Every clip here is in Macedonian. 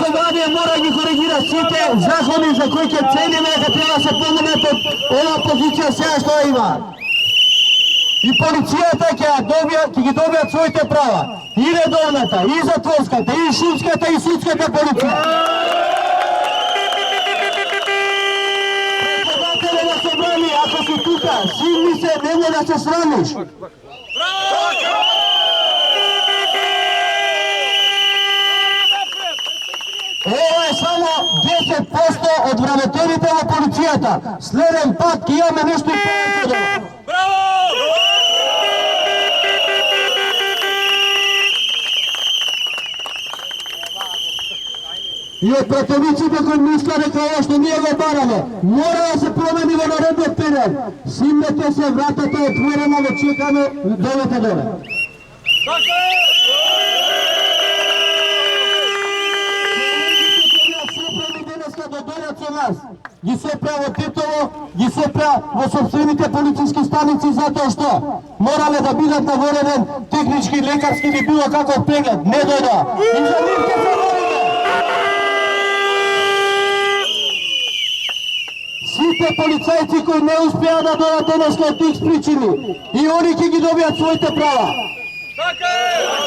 Sobranije mora ги коригира сите закони за кои ќе цениме дека треба се поминат од ова позиција сега што има. И полицијата ќе ги добијат своите права. И редовната, и затворската, и шумската, и судската полиција. Председателе на Собрание, ако си тука, сигни се, немој да се срамиш. Ова е само 10% од вработените во полицијата. Следен пат ќе имаме нешто и повеќе да. Браво! И од пратениците кои мисля дека ова што ние го бараме, мора да се промени во наредниот период. Симнете се, вратата е отворена, ве чекаме, дојдете доле. Да дојдат со нас. Ги сопра во Титово, ги сопра во собствените полициски станици затоа што морале да бидат на вореден технички, лекарски или било каков преглед. Не дојда. И за нив ќе се бориме. Сите полицајци кои не успеа да дојдат денеска од тих причини и они ќе ги добијат своите права. Така е!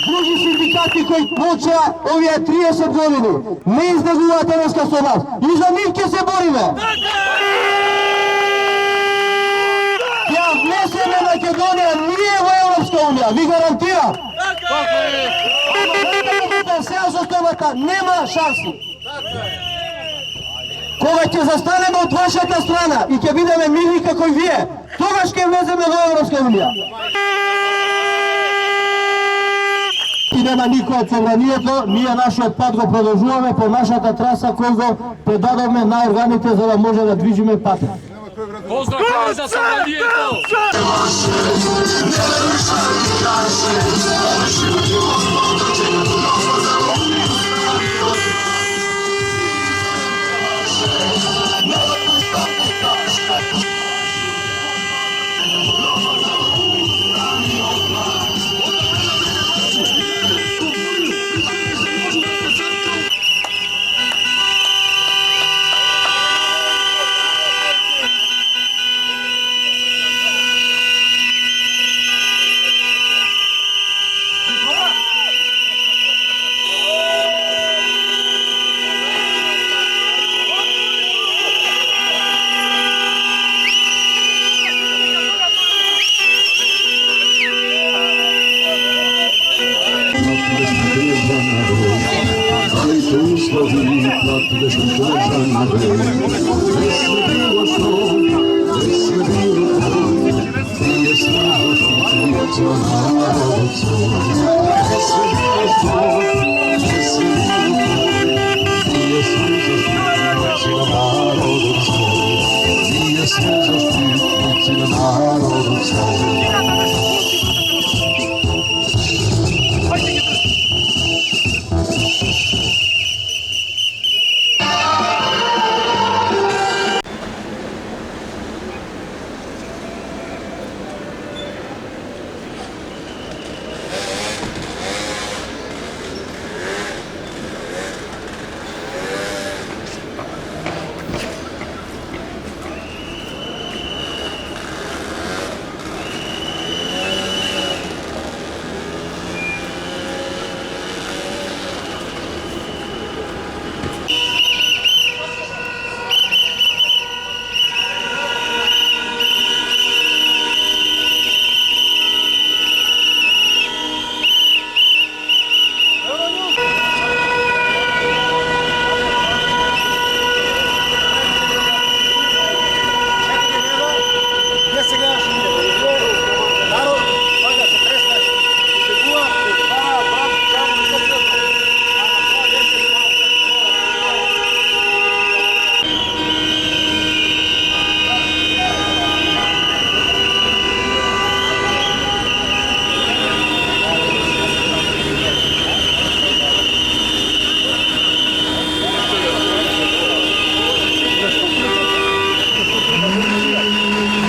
Други синдикати кои почеа овие 30 години не излегуваат денеска со нас и за нив ќе се бориме. Ја внесеме Македонија ние во Европска унија, ви гарантирам. Сега со тобата нема шанси. Кога ќе застанеме од вашата страна и ќе бидеме мирни како и вие, тогаш ќе влеземе во Европска унија. И нема никој од собранието, ние нашиот пат го продолжуваме по нашата траса кој го предадовме на органите за да може да движиме пат. Поздрав за собранието!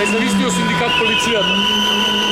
Независниот синдикат полицијата.